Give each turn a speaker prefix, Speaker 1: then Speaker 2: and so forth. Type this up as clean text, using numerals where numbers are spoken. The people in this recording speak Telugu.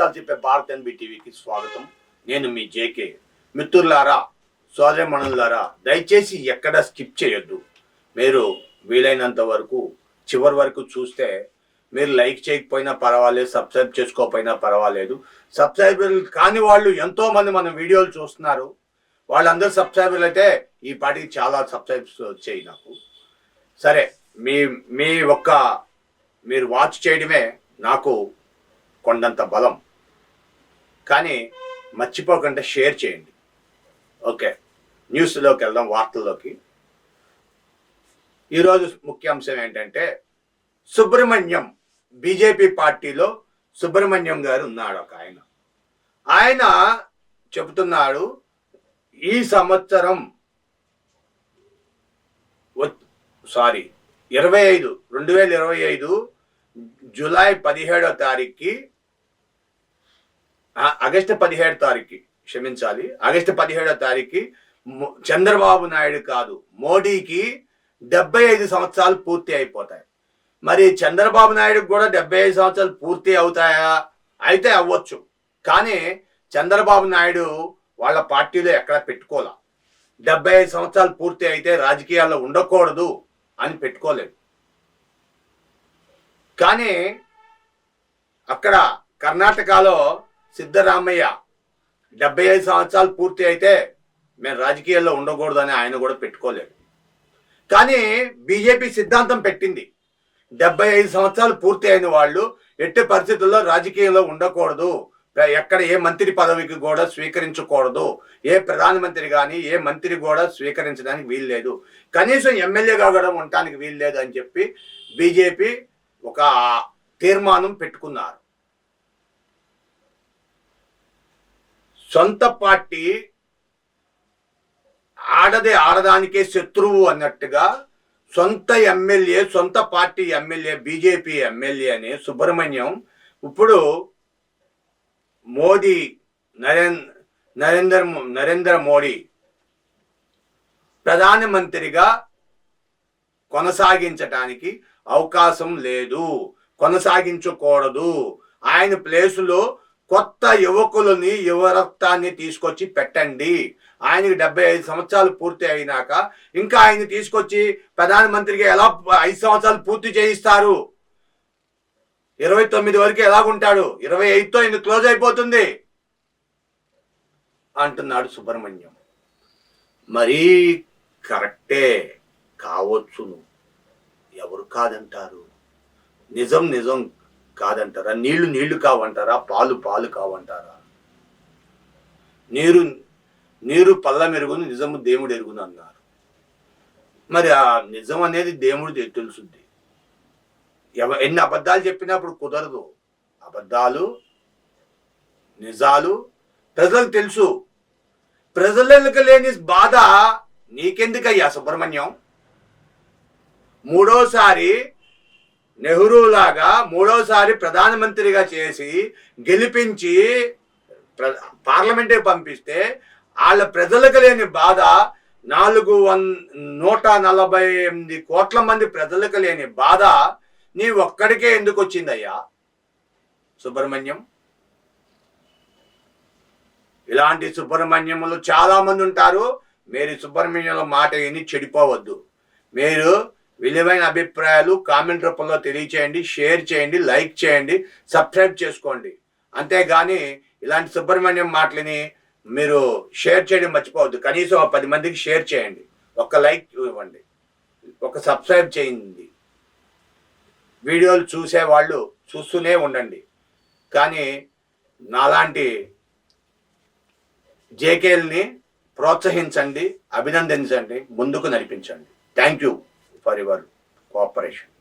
Speaker 1: నిజాలు చెప్పే భారత్ ఎన్బి టీవీకి స్వాగతం. నేను మీ జేకే. మిత్రులారా, సోదరీమణులారా, దయచేసి ఎక్కడ స్కిప్ చేయొద్దు. మీరు వీలైనంత వరకు చివరి వరకు చూస్తే, మీరు లైక్ చేయకపోయినా పర్వాలేదు, సబ్స్క్రైబ్ చేసుకోకపోయినా పర్వాలేదు. సబ్స్క్రైబర్లు కాని వాళ్ళు ఎంతోమంది మన వీడియోలు చూస్తున్నారు. వాళ్ళందరూ సబ్స్క్రైబర్లు అయితే ఈ పాటికి చాలా సబ్స్క్రైబ్స్ వచ్చాయి నాకు. సరే, మీ ఒక్క మీరు వాచ్ చేయడమే నాకు కొండంత బలం. కానీ మర్చిపోకుండా షేర్ చేయండి. ఓకే, న్యూస్లోకి వెళ్దాం, వార్తల్లోకి. ఈరోజు ముఖ్యాంశం ఏంటంటే, సుబ్రహ్మణ్యం బీజేపీ పార్టీలో సుబ్రహ్మణ్యం గారు ఉన్నాడు. ఒక ఆయన చెబుతున్నాడు, ఈ సంవత్సరం 2025 జూలై 17వ తారీఖుకి, ఆగస్టు 17వ తారీఖుకి, క్షమించాలి, ఆగస్టు 17వ తారీఖుకి చంద్రబాబు నాయుడు కాదు, మోడీకి 75 సంవత్సరాలు పూర్తి అయిపోతాయి. మరి చంద్రబాబు నాయుడుకి కూడా 75 సంవత్సరాలు పూర్తి అవుతాయా? అయితే అవ్వచ్చు. కానీ చంద్రబాబు నాయుడు వాళ్ళ పార్టీలో ఎక్కడ పెట్టుకోలే. 75 సంవత్సరాలు పూర్తి అయితే రాజకీయాల్లో ఉండకూడదు అని పెట్టుకోలేదు. కానీ అక్కడ కర్ణాటకలో సిద్ధరామయ్య 75 సంవత్సరాలు పూర్తి అయితే మేము రాజకీయాల్లో ఉండకూడదు అని ఆయన కూడా పెట్టుకోలేదు. కానీ బీజేపీ సిద్ధాంతం పెట్టింది, 75 సంవత్సరాలు పూర్తి అయిన వాళ్ళు ఎట్టి పరిస్థితుల్లో రాజకీయంలో ఉండకూడదు, ఎక్కడ ఏ మంత్రి పదవికి కూడా స్వీకరించకూడదు, ఏ ప్రధానమంత్రి కానీ ఏ మంత్రి కూడా స్వీకరించడానికి వీలు లేదు, కనీసం ఎమ్మెల్యేగా కూడా ఉండటానికి వీలు లేదు అని చెప్పి బీజేపీ ఒక తీర్మానం పెట్టుకున్నారు. సొంత పార్టీ ఆడదానికే శత్రువు అన్నట్టుగా సొంత ఎమ్మెల్యే, సొంత పార్టీ ఎమ్మెల్యే, బీజేపీ ఎమ్మెల్యే అని సుబ్రహ్మణ్యం ఇప్పుడు మోదీ నరేంద్ర మోడీ ప్రధానమంత్రిగా కొనసాగించటానికి అవకాశం లేదు, కొనసాగించకూడదు. ఆయన ప్లేసులో కొత్త యువకులని, యువరక్తాన్ని తీసుకొచ్చి పెట్టండి. ఆయనకి 75 సంవత్సరాలు పూర్తి అయినాక ఇంకా ఆయన తీసుకొచ్చి ప్రధానమంత్రిగా ఎలా 5 సంవత్సరాలు పూర్తి చేయిస్తారు? 29 వరకు ఎలాగుంటాడు? 25తో ఇందుకు క్లోజ్ అయిపోతుంది అంటున్నాడు సుబ్రహ్మణ్యం. మరీ కరెక్టే కావచ్చును, ఎవరు కాదంటారు? నిజం కాదంటారా? నీళ్లు కావంటారా? పాలు కావంటారా? నీరు పల్ల మెరుగును, నిజము దేవుడు ఎరుగును అన్నారు. మరి ఆ నిజం అనేది దేవుడు తెలుసుద్ది. ఎన్ని అబద్ధాలు చెప్పినప్పుడు కుదరదు. అబద్ధాలు నిజాలు ప్రజలకు తెలుసు. ప్రజలకు లేని బాధ నీకెందుకయ్యా సుబ్రహ్మణ్యం? మూడోసారి నెహ్రూ లాగా మూడోసారి ప్రధానమంత్రిగా చేసి గెలిపించి పార్లమెంట్కి పంపిస్తే వాళ్ళ ప్రజలకు లేని బాధ 148 కోట్ల మంది ప్రజలకు లేని బాధ నీ ఒక్కడికే ఎందుకు వచ్చిందయ్యా సుబ్రహ్మణ్యం? ఇలాంటి సుబ్రహ్మణ్యములు చాలా మంది ఉంటారు. మీరు సుబ్రహ్మణ్యుల మాట విని చెడిపోవద్దు. మీరు విలువైన అభిప్రాయాలు కామెంట్ రూపంలో తెలియచేయండి, షేర్ చేయండి, లైక్ చేయండి, సబ్స్క్రైబ్ చేసుకోండి. అంతేగాని ఇలాంటి సుబ్రహ్మణ్యం మాటలని మీరు షేర్ చేయడం మర్చిపోవద్దు. కనీసం 10 మందికి షేర్ చేయండి, ఒక లైక్ ఇవ్వండి, ఒక సబ్స్క్రైబ్ చేయండి. వీడియోలు చూసేవాళ్ళు చూస్తూనే ఉండండి. కానీ నాలాంటి జేకేల్ని ప్రోత్సహించండి, అభినందించండి, ముందుకు నడిపించండి. Thank you for your cooperation.